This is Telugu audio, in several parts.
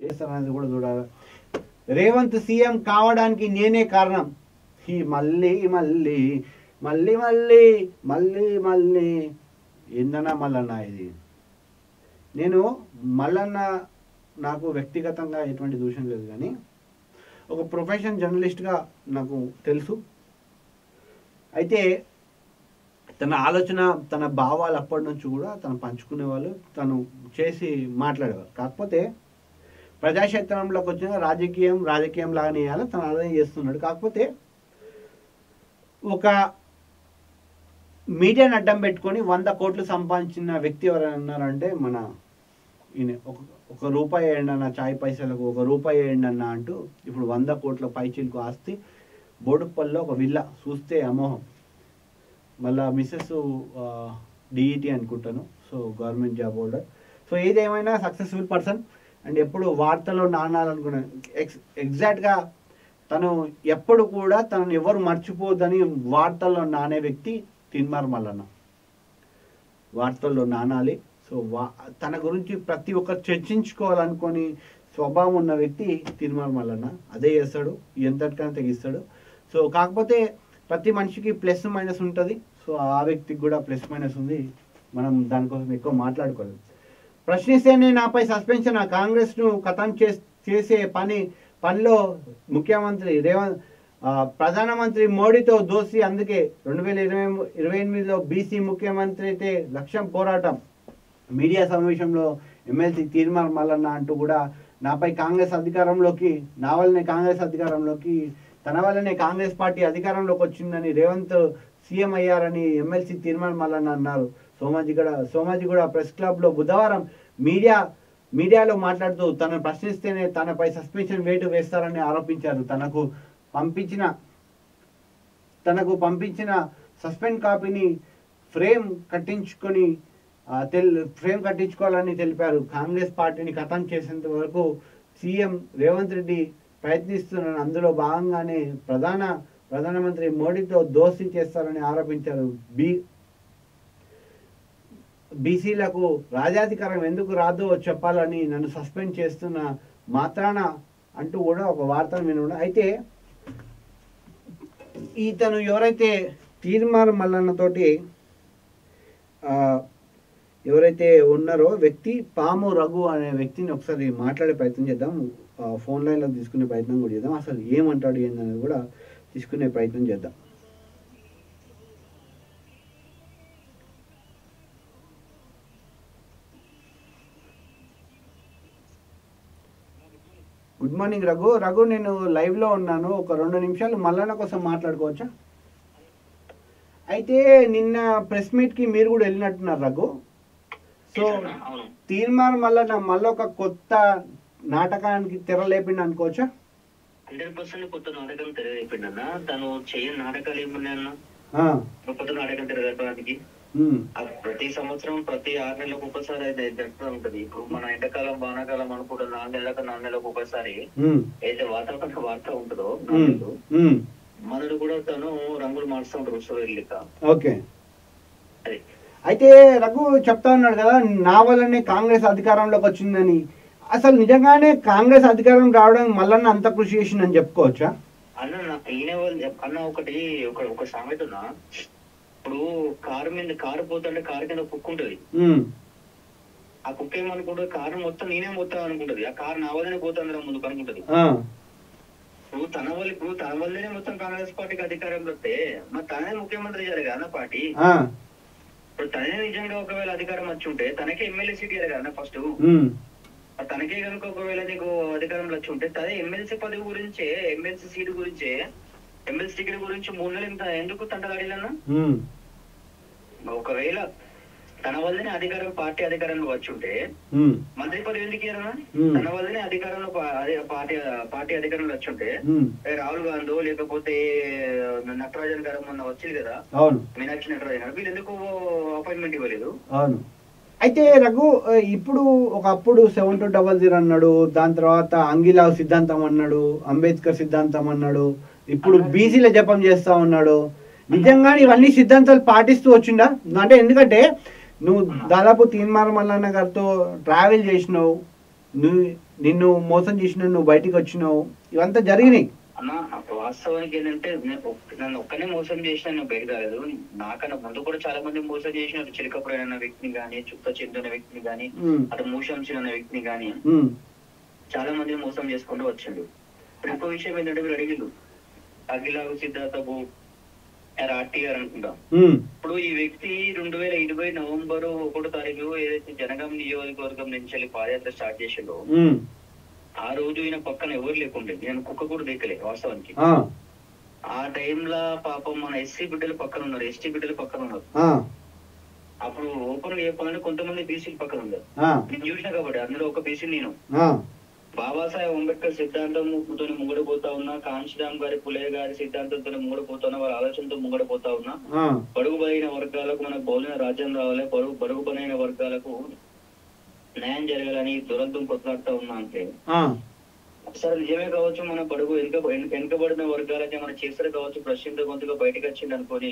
చేస్తారనేది కూడా చూడాలి. రేవంత్ సీఎం కావడానికి నేనే కారణం. ఈ మళ్ళీ మళ్ళీ మళ్ళీ మళ్ళీ మళ్ళీ మళ్ళీ ఏందన్నా మల్లన్న ఇది. నేను మల్లన్న నాకు వ్యక్తిగతంగా ఎటువంటి దూషణ లేదు, కానీ ఒక ప్రొఫెషన్ జర్నలిస్ట్గా నాకు తెలుసు. అయితే తన ఆలోచన తన భావాలు అప్పటి నుంచి కూడా తను పంచుకునేవాళ్ళు, తను చేసి మాట్లాడేవారు. కాకపోతే ప్రజాక్షేత్రంలోకి వచ్చిన రాజకీయం లాగానే వేయాలి, తను అదే చేస్తున్నాడు. కాకపోతే ఒక మీడియాని అడ్డం పెట్టుకొని 100 కోట్లు సంపాదించిన వ్యక్తి ఎవరైనా ఉన్నారంటే మన ఈయన. ఒక రూపాయి వేయండి అన్న, చాయ్ పైసలకు 1 రూపాయి వేయండి అన్న అంటూ ఇప్పుడు 100 కోట్ల పైచీలకు ఆస్తి, బోడుప్పల్లో ఒక విల్ల, చూస్తే అమోహం. మళ్ళా మిస్సెస్ డిఈటి అనుకుంటాను, so government job holder. So ఏదేమైనా సక్సెస్ఫుల్ పర్సన్ అండ్ ఎప్పుడు వార్తల్లో నానాలనుకున్నాను. ఎగ్జాక్ట్గా తను ఎప్పుడు కూడా తనను ఎవరు మర్చిపోద్దని వార్తల్లో నానే వ్యక్తి తీన్మార్ మల్లన్న. వార్తల్లో నానాలి. సో తన గురించి ప్రతి ఒక్కరు చర్చించుకోవాలనుకొని స్వభావం ఉన్న వ్యక్తి తీన్మార్ మల్లన్న. అదే చేస్తాడు, ఎంతటికైనా తెగిస్తాడు. సో కాకపోతే ప్రతి మనిషికి ప్లస్ మైనస్ ఉంటుంది. సో ఆ వ్యక్తికి కూడా ప్లస్ మైనస్ ఉంది. మనం దానికోసం ఎక్కువ మాట్లాడుకోలేదు. ప్రశ్నిస్తేనే నాపై సస్పెన్షన్, ఆ కాంగ్రెస్ను ఖతం చేసే పనిలో ముఖ్యమంత్రి రేవంత్ ప్రధానమంత్రి మోడీతో దోసి. అందుకే 2028లో బీసీ ముఖ్యమంత్రి అయితే లక్ష్యం పోరాటం. మీడియా సమావేశంలో ఎమ్మెల్సీ తీన్మార్ మల్లన్న అంటూ కూడా నాపై నా వల్లనే కాంగ్రెస్ అధికారంలోకి, తన వల్లనే కాంగ్రెస్ పార్టీ అధికారంలోకి వచ్చిందని, రేవంత్ సీఎం అయ్యారని ఎమ్మెల్సీ తీన్మార్ మల్లన్న అన్నారు. సోమాజిగూడ ప్రెస్ క్లబ్లో బుధవారం మీడియాలో మాట్లాడుతూ తనను ప్రశ్నిస్తేనే తనపై సస్పెన్షన్ వేటు వేస్తారని ఆరోపించారు. తనకు పంపించిన సస్పెండ్ కాపీని ఫ్రేమ్ కట్టించుకోవాలని తెలిపారు. కాంగ్రెస్ పార్టీని ఖతం చేసేంత వరకు సీఎం రేవంత్ రెడ్డి ప్రయత్నిస్తున్నారు. అందులో భాగంగానే ప్రధానమంత్రి మోడీతో దోస్తీ చేస్తారని ఆరోపించారు. బీసీలకు రాజాధికారం ఎందుకు రాదో చెప్పాలని నన్ను సస్పెండ్ చేస్తున్న మాత్రాన అంటూ కూడా ఒక వార్తను వినడం. అయితే ఇతను ఎవరైతే తీన్మార్ మల్లన్నతోటి ఎవరైతే ఉన్నారో వ్యక్తి పాము రఘు అనే వ్యక్తిని ఒకసారి మాట్లాడే ప్రయత్నం చేద్దాం. ఫోన్ లైన్లో తీసుకునే ప్రయత్నం కూడా చేద్దాం. అసలు ఏమంటాడు ఏందనేది కూడా తీసుకునే ప్రయత్నం చేద్దాం. గుడ్ మార్నింగ్ రఘు, నేను లైవ్లో ఉన్నాను. ఒక 2 నిమిషాలు మల్లన్న కోసం మాట్లాడుకోవచ్చా? అయితే నిన్న ప్రెస్ మీట్కి మీరు కూడా వెళ్ళినట్టున్నారు రఘు. సో తీన్మార్ మల్లన్న మళ్ళీ ఒక కొత్త నాటకానికి తెరలేపిండి అనుకోవచ్చా? 100% కొత్త నాటకం తెరలేపిండన్న. తను చేయని నాటకాలు ఏమున్నాయన్న? కొత్త నాటకం తెరలేపడానికి ప్రతి సంవత్సరం ప్రతి 6 నెలలకు ఒకసారి అయితే జరుగుతూ ఉంటది. ఇప్పుడు మన ఎండాకాలం వానాకాలం అనుకుంటే 4 నెలలకు ఒకసారి అయితే వాతావరణ వార్త ఉంటుందో మనడు కూడా తను రంగులు మారుస్తూ ఉంటారు ఉత్సవ. ఓకే, అయితే రఘు చెప్తా ఉన్నాడు కదా, నా వల్లనే కాంగ్రెస్ అధికారంలోకి వచ్చిందని. అసలు నిజంగానే కాంగ్రెస్ అధికారం రావడానికి మల్లన్న అంత కృషి చేసిందని చెప్పుకోవచ్చా? అన్న ఒక సామెత ఉన్నా, ఇప్పుడు కారు పోతుంటే కారు కింద కుక్క ఉంటది. ఆ కుక్క ఏమనుకుంటుంది, కారు మొత్తం నేనే పోతా అనుకుంటది. ఆ కారు నా వల్లనే పోతుంది ముందుకు అనుకుంటది. ఇప్పుడు తన వల్లనే మొత్తం కాంగ్రెస్ పార్టీకి అధికారంలో వస్తే మరి తనే ముఖ్యమంత్రి చేయాలి కదా పార్టీ. ఇప్పుడు తనే నిజంగా ఒకవేళ అధికారం వచ్చి ఉంటే తనకే ఎమ్మెల్యే సీట్ ఇవ్వాలి కదా ఫస్ట్. తనకే కనుక ఒకవేళ నీకు అధికారంలో వచ్చి ఉంటే తనే ఎమ్మెల్సీ పదవి గురించే, ఎమ్మెల్సీ సీట్ గురించే, ఎమ్మెల్సీ టికెట్ గురించి 3 నెలలు ఎందుకు తంటగాడిలన్నా? ఒకవేళ తన వల్లనే పార్టీ అధికారంలో వచ్చి ఉంటే మంత్రి పదవి ఎందుకు ఇయ్యారన్నా? తన వల్లనే అధికారంలో పార్టీ అధికారంలో వచ్చి ఉంటే రాహుల్ గాంధీ లేకపోతే నటరాజన్ గారు మొన్న వచ్చింది కదా, మీనాక్షి నటరాజన్ గారు, వీళ్ళు ఎందుకు అపాయింట్మెంట్ ఇవ్వలేదు? అయితే రఘు, ఇప్పుడు ఒకప్పుడు 7200 అన్నాడు, దాని తర్వాత అంగిలావ్ సిద్ధాంతం అన్నాడు, అంబేద్కర్ సిద్ధాంతం అన్నాడు, ఇప్పుడు బీసీల జపం చేస్తా ఉన్నాడు. నిజంగా ఇవన్నీ సిద్ధాంతాలు పాటిస్తూ వచ్చిండా? అంటే ఎందుకంటే నువ్వు దాదాపు తీన్మార్ మల్లన్న గారితో ట్రావెల్ చేసినావు, నువ్వు నిన్ను మోసం చేసిన, నువ్వు బయటికి వచ్చినావు, ఇవంతా జరిగినాయి అన్న. వాస్తవానికి ఏంటంటే నన్ను ఒక్కనే మోసం చేసిన నేను బయట కాలేదు. నాకన్నా ముందు కూడా చాలా మంది మోసం చేసినారు. చిలకపురం అన్న వ్యక్తిని గానీ, చుక్క చెందు అనే వ్యక్తిని గానీ, అటు మూషంశీల్ అనే వ్యక్తిని గానీ చాలా మంది మోసం చేసుకుంటూ వచ్చిండు. ఇప్పుడు ఇంకో విషయం ఏంటంటే మీరు అడిగిండు అఖిలాగు సిద్ధార్థకు ఆర్టీఆర్ అనుకుంటా. ఇప్పుడు ఈ వ్యక్తి 2020 నవంబర్ 1వ తారీఖు ఏదైతే జనగాం నియోజకవర్గం నుంచి పాదయాత్ర స్టార్ట్ చేసిండో ఆ రోజు ఈయన పక్కన ఎవరు లేకుండే, నేను కుక్క కూడా దిక్కలే వాస్తవానికి. ఆ టైంలో పాపం మన ఎస్సీ బిడ్డలు పక్కన ఉన్నారు, ఎస్టీ బిడ్డలు పక్కన ఉన్నారు. అప్పుడు ఓపెన్ చెప్పాలంటే కొంతమంది బీసీలు పక్కన ఉన్నారు. నేను చూసినా కాబట్టి అందులో ఒక బీసీ నేను. బాబాసాహెబ్ అంబేద్కర్ సిద్ధాంతంతో ముంగడిపోతా ఉన్నా, కాంశీరామ్ గారి పులే గారి సిద్ధాంతంతో ముంగడిపోతా ఉన్నా, వాళ్ళ ఆలోచనతో ముంగడిపోతా ఉన్నా. బడుగు బలైన వర్గాలకు మనకు బహుళ రాజ్యం రావాలి, బడుగు బలైన వర్గాలకు న్యాయం జరగాలని దురంతం కొట్లాడుతూ ఉన్నా అంటే సరే నిజమే కావచ్చు. మన బడుగు వెనుకబడిన వర్గాలకి మన చేస్తారు కావచ్చు, ప్రశ్నించ గొంతుగా బయటకు వచ్చింది అనుకొని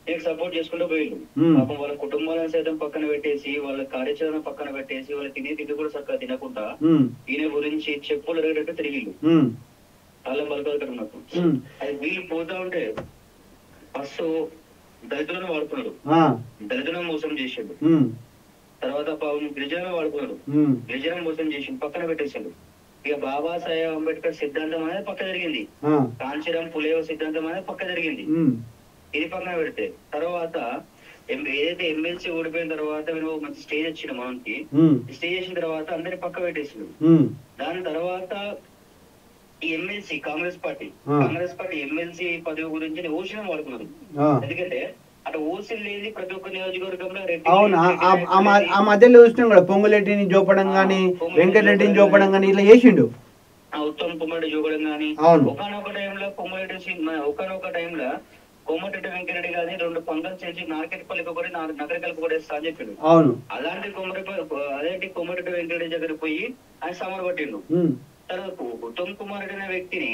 నేను సపోర్ట్ చేసుకుంటూ పోయిండు. పాపం వాళ్ళ కుటుంబాలను సైతం పక్కన పెట్టేసి, వాళ్ళ కార్యాచరణ పక్కన పెట్టేసి, వాళ్ళ తిండి కూడా చక్కగా తినకుండా ఈయన గురించి చెప్పులు ఎరగటట్టు తిరిగిళ్ళు చాలా బలకలు ఉన్నట్టు. అది వీళ్ళు పోతా ఉంటే ఫస్ట్ దళితులను వాడుకున్నాడు, దళితులను మోసం చేసిండు. తర్వాత గిరిజనం వాడుకున్నాడు, గిరిజనం మోసం చేసిండు, పక్కన పెట్టేసిండు. ఇక బాబాసాహెబ్ అంబేద్కర్ సిద్ధాంతం అనేది పక్క జరిగింది, కాంచీరామ్ పులేవ సిద్ధాంతం అనేది పక్క జరిగింది. ఇది పక్కన పెడితే తర్వాత ఏదైతే ఎమ్మెల్సీ ఓడిపోయిన తర్వాత మీరు మంచి స్టేజ్ వచ్చిన మనకి, స్టేజ్ చేసిన తర్వాత అందరిని పక్క పెట్టేసిండు. దాని తర్వాత ఈ ఎమ్మెల్సీ కాంగ్రెస్ పార్టీ ఎమ్మెల్సీ పదవి గురించి ఓషన్ వాడుకున్నారు. ఎందుకంటే అటు ఓసీలు లేదు ప్రతి ఒక్క నియోజకవర్గంలో. అవును, ఆ మధ్యలో చూసినాం కూడా పొంగులెడ్డిని జోపడం గానీ, వెంకటరెడ్డిని జోపడం గానీ ఇట్లా చేసిండు. ఉత్తమ్ కుమార్ రెడ్డి చూడడం గానీ, ఒకనొక టైంలో ఒకనొక టైంలో కోమటిరెడ్డి వెంకటరెడ్డి గారిని 2 పంగలు చేసి నార్కెట్పల్లికి ఒకటి నగరికల్కి కూడా వేస్తా అని చెప్పిండు. అలాంటి కోమటిరెడ్డి వెంకటరెడ్డి దగ్గరికి పోయి ఆయన సమరపట్టిండు. తర్వాత ఉత్తమ్ కుమార్ రెడ్డి అనే వ్యక్తిని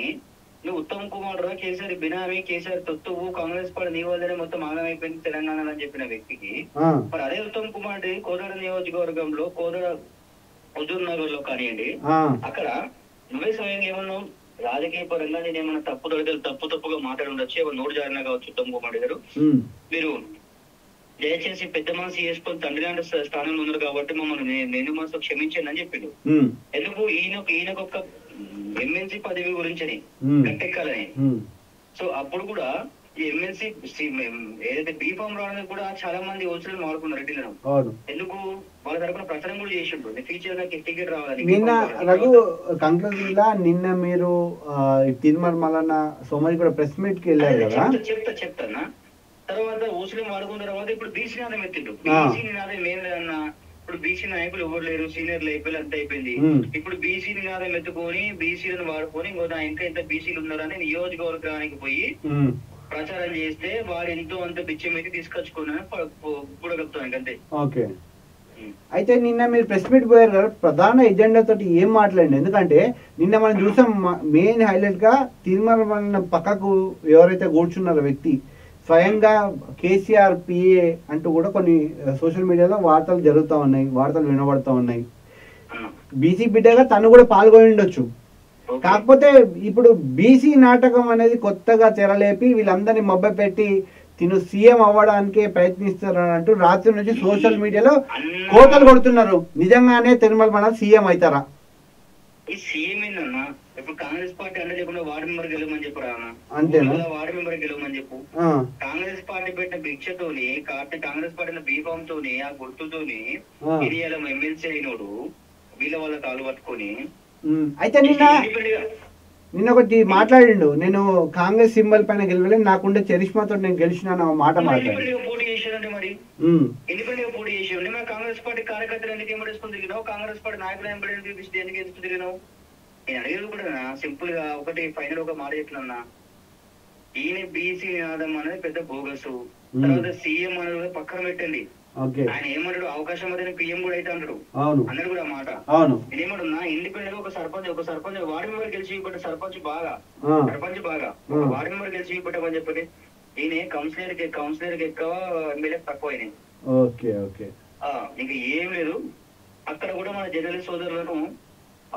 నువ్వు ఉత్తమ్ కుమార్ రావు కేసీఆర్ బినామీ, కేసీఆర్ తొత్తువు, కాంగ్రెస్ పార్టీ నీ వల్లనే మొత్తం ఆగమైపోయింది తెలంగాణ అని చెప్పిన వ్యక్తికి మరి అదే ఉత్తమ్ కుమార్ రెడ్డి కోదాడ నియోజకవర్గంలో కోదాడ హుజూర్ నగర్ లో కానివ్వండి, అక్కడ నువ్వే స్వయంగా ఏమన్నావు, రాజకీయ పరంగా నేను ఏమన్నా తప్పుగా మాట్లాడి ఉండొచ్చు, ఎవరు నోటు జారినా కావచ్చు ఉత్తమ్ కుమార్ గారు, మీరు దయచేసి పెద్ద మనసు చేసుకొని తండ్రి లాంటి స్థానంలో ఉన్నారు కాబట్టి మమ్మల్ని నేను మనసు క్షమించండి అని చెప్పిండు. ఎందుకు ఈయనకొక ఎమ్మెల్సీ పదవి గురించి కట్టెక్కాలని. సో అప్పుడు కూడా ఈ ఎమ్మెల్సీ ఏదైతే బీఫామ్ రావడానికి కూడా చాలా మంది ఓచర్లు మారుకున్నారు రెడ్డిలను. ఎందుకు వాళ్ళ తరపున ప్రచారం కూడా చేసిండు ఫ్యూచర్ గా టికెట్ రావాలి. నిన్న రఘు కంక్లూజన్ లా నిన్న మీరు తిరుమల మల్లన్న సోమరి కూడా ప్రెస్ మీట్ కి వెళ్ళారు కదా, చెప్తానా. తర్వాత ఓసీలు వాడుకున్న తర్వాత ఇప్పుడు బీసీ నాదం ఎత్తిండు. బీసీ నినాదం ఏం లేదన్నా, ఇప్పుడు బీసీ నాయకులు ఎవరు లేరు, సీనియర్లు అయిపోయి అంత అయిపోయింది. ఇప్పుడు బీసీ నినాదం ఎత్తుకొని బీసీలను వాడుకొని ఇంకా ఎంత బీసీలు ఉన్నారని నియోజకవర్గానికి పోయి ప్రచారం చేస్తే వాడు ఎంతో అంత బిచ్చం అయితే తీసుకొచ్చుకున్నా కూడగలుగుతాను అంతే. ఓకే, అయితే నిన్న మీరు ప్రెస్ మీట్ పోయారు కదా, ప్రధాన ఎజెండా తోటి ఏం మాట్లాడండి? ఎందుకంటే నిన్న మనం చూసాం మెయిన్ హైలైట్ గా తిరుమల పక్కకు ఎవరైతే కూర్చున్నారో వ్యక్తి స్వయంగా కేసీఆర్ పిఏ అంటూ కూడా కొన్ని సోషల్ మీడియాలో వార్తలు జరుగుతూ ఉన్నాయి, వార్తలు వినబడుతూ ఉన్నాయి. బీసీ బిడ్డగా తను కూడా పాల్గొని ఉండొచ్చు. కాకపోతే ఇప్పుడు బీసీ నాటకం అనేది కొత్తగా తెరలేపి వీళ్ళందరినీ మబ్బ పెట్టి తిను సీఎం అవ్వడానికే ప్రయత్నిస్తారు అంటూ రాత్రి నుంచి సోషల్ మీడియాలో కోతలు కొడుతున్నారు. నిజంగానే తిరుమల మన సీఎం అవుతారా? ఈ సీఎం ఏందన్నా, ఇప్పుడు కాంగ్రెస్ పార్టీ అంటే లేకుండా వార్డు మెంబర్ గెలవమని చెప్పు రా, అంతేనా? వార్డు మెంబర్ గెలవమని చెప్పు. కాంగ్రెస్ పార్టీ పెట్టిన భిక్షతోని, కాంగ్రెస్ పార్టీ బీఫామ్ తోని, ఆ గుర్తుతోని ఏరియాలో ఎమ్మెల్సీ అయినోడు వీళ్ళ వాళ్ళ కాలు పట్టుకొని. అయితే నిన్న ఒకటి మాట్లాడిండు, నేను కాంగ్రెస్ సింబల్ పైన గెలవలేదు, నాకుండే చరిష్మాతో నేను గెలిచిన మాట మాట్లాడాను. పోటీ చేశారంటే మరి ఇండిపెండెంట్ పోటీ చేసి మరి కాంగ్రెస్ పార్టీ కార్యకర్తలు ఎందుకు ఎంబడేసుకుని తిరిగినావు, కాంగ్రెస్ పార్టీ నాయకులు ఎంబడి చూపిస్తే ఎందుకు ఎదుగు తిరిగినావు? నేను అడిగేది కూడా సింపుల్ గా ఒకటి ఫైనల్ ఒక మాట చెప్తున్నా, ఈయన బీసీ నినాదం అనేది పెద్ద బోగసు. తర్వాత సీఎం అనేది పక్కన పెట్టండి, ఆయన ఏమంటాడు అవకాశం అయితే పిఎం కూడా అయితే అంటాడు అన్నాడు కూడా మాట. నేనేమంటున్నా, ఇండిపెండెంట్ ఒక సర్పంచ్ వార్డు మెంబర్ గెలిచి చూపెట్టే సర్పంచ్ బాగా వార్డు మెంబర్ గెలిచి చూపెట్టమని చెప్పండి. ఈయన కౌన్సిలర్ కి ఎక్కువ ఎమ్మెల్యే తక్కువ అయినాయి. ఇంకా ఏం లేదు. అక్కడ కూడా మన జర్నలిస్ట్ సోదరులను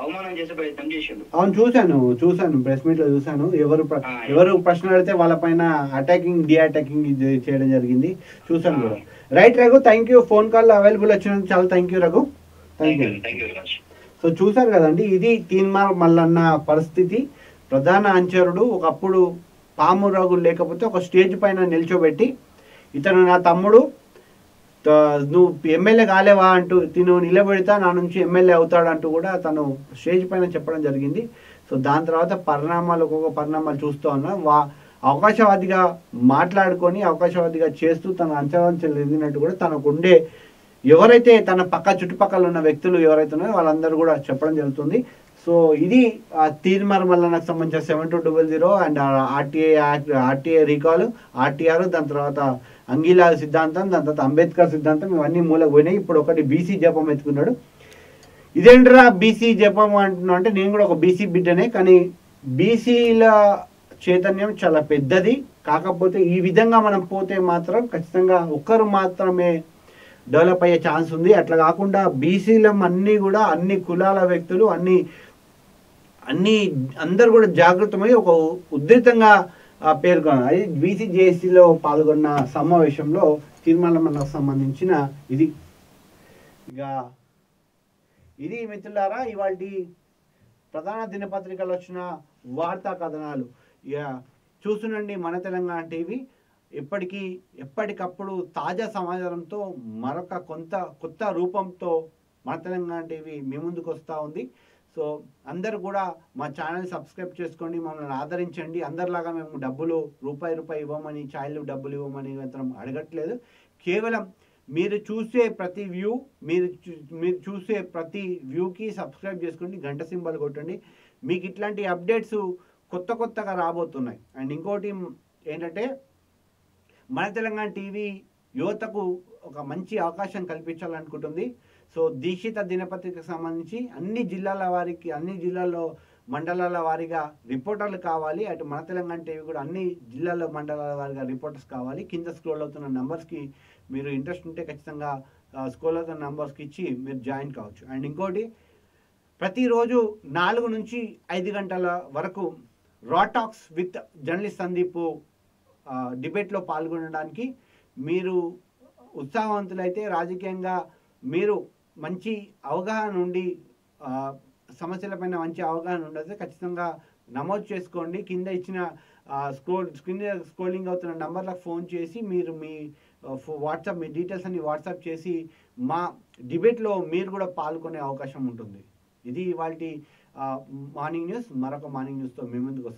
అవమానం చేసే ప్రయత్నం చేసిండు. అవును, చూశాను ప్రెస్ మీట్ లో చూశాను. ఎవరు ప్రశ్న అడిగితే వాళ్ళపైన అటాకింగ్ అటాకింగ్ చేయడం జరిగింది, చూశాను కూడా. Right Raghu, thank you. Phone call available వచ్చినందుకు చాలా thank you Raghu. Thank you. So చూశారు కదండి, ఇది తీన్మార్ మల్లన్న పరిస్థితి. ప్రధాన అనుచరుడు ఒకప్పుడు పాము రఘు లేకపోతే ఒక స్టేజ్ పైన నిల్చోబెట్టి, ఇతను నా తమ్ముడు, నువ్వు ఎమ్మెల్యే కాలేవా అంటూ తిను నిలబెడతా, నా నుంచి ఎమ్మెల్యే అవుతాడు అంటూ కూడా తను స్టేజ్ పైన చెప్పడం జరిగింది. సో దాని తర్వాత ఒక్కొక్క పరిణామాలు చూస్తూ ఉన్నా. అవకాశవాదిగా మాట్లాడుకొని అవకాశవాదిగా చేస్తూ తన అంచనాలు ఎదిగినట్టు కూడా తనకు ఉండే ఎవరైతే తన చుట్టుపక్కల ఉన్న వ్యక్తులు ఎవరైతే ఉన్నారో వాళ్ళందరూ కూడా చెప్పడం జరుగుతుంది. సో ఇది తీన్మార్ మల్లన్నకు సంబంధించిన 7200 అండ్ ఆర్టీఏ రీకాల్, ఆర్టీఆర్, దాని తర్వాత అంగీలా సిద్ధాంతం, దాని తర్వాత అంబేద్కర్ సిద్ధాంతం, ఇవన్నీ మూలకు పోయినాయి. ఇప్పుడు ఒకటి బీసీ జపం ఎత్తుకున్నాడు. ఇదేంట్రా బీసీ జపం అంటున్నా అంటే, నేను కూడా ఒక బీసీ బిడ్డనే, కానీ బీసీల చైతన్యం చాలా పెద్దది. కాకపోతే ఈ విధంగా మనం పోతే మాత్రం ఖచ్చితంగా ఒక్కరు మాత్రమే డెవలప్ అయ్యే ఛాన్స్ ఉంది. అట్లా కాకుండా బీసీలం అన్నీ కూడా అన్ని కులాల వ్యక్తులు అందరు కూడా జాగృతమై ఒక ఉధృతంగా పేర్కొన్నారు. అది బీసీజేఏసీలో పాల్గొన్న సమావేశంలో తీర్మానాలకు సంబంధించిన ఇది మిత్రులారా ఇవాల్టి ప్రధాన దినపత్రికలు వచ్చిన వార్తా కథనాలు. ఇక చూస్తుండండి మన తెలంగాణ టీవీ. ఎప్పటికప్పుడు తాజా సమాచారంతో మరొక కొత్త రూపంతో మన తెలంగాణ టీవీ మీ ముందుకు వస్తూ ఉంది. సో అందరూ కూడా మా ఛానల్ సబ్స్క్రైబ్ చేసుకోండి, మమ్మల్ని ఆదరించండి. అందరిలాగా మేము డబ్బులు రూపాయి ఇవ్వమని, ఛాయలు డబ్బులు ఇవ్వమని మాత్రం అడగట్లేదు. కేవలం మీరు చూసే ప్రతి వ్యూకి సబ్స్క్రైబ్ చేసుకోండి, గంట సింబల్ కొట్టండి. మీకు ఇట్లాంటి అప్డేట్స్ కొత్తగా రాబోతున్నాయి. అండ్ ఇంకోటి ఏంటంటే, మన తెలంగాణ టీవీ యువతకు ఒక మంచి అవకాశం కల్పించాలనుకుంటుంది. సో దీక్షిత దినపత్రికకు సంబంధించి అన్ని జిల్లాల్లో మండలాల వారీగా రిపోర్టర్లు కావాలి. అటు మన తెలంగాణ టీవీ కూడా అన్ని జిల్లాల్లో మండలాల వారీగా రిపోర్టర్స్ కావాలి. కింద స్క్రోల్ అవుతున్న నంబర్స్కి మీరు ఇంట్రెస్ట్ ఉంటే ఖచ్చితంగా స్క్రోల్ అవుతున్న నంబర్స్కి ఇచ్చి మీరు జాయిన్ కావచ్చు. అండ్ ఇంకోటి, ప్రతిరోజు 4 నుంచి 5 గంటల వరకు రా టాక్స్ విత్ జర్నలిస్ట్ సందీప్ డిబేట్లో పాల్గొనడానికి మీరు ఉత్సాహవంతులైతే, రాజకీయంగా మీరు మంచి అవగాహన ఉండి సమస్యలపైన మంచి అవగాహన ఉండదు ఖచ్చితంగా నమోదు చేసుకోండి. కింద ఇచ్చిన స్క్రోలింగ్ అవుతున్న నంబర్లకు ఫోన్ చేసి మీరు మీ డీటెయిల్స్ అన్ని వాట్సాప్ చేసి మా డిబేట్లో మీరు కూడా పాల్గొనే అవకాశం ఉంటుంది. ఇది ఇవాల్టి మార్నింగ్ న్యూస్. మరొక మార్నింగ్ న్యూస్తో మీ ముందుకు వస్తాం.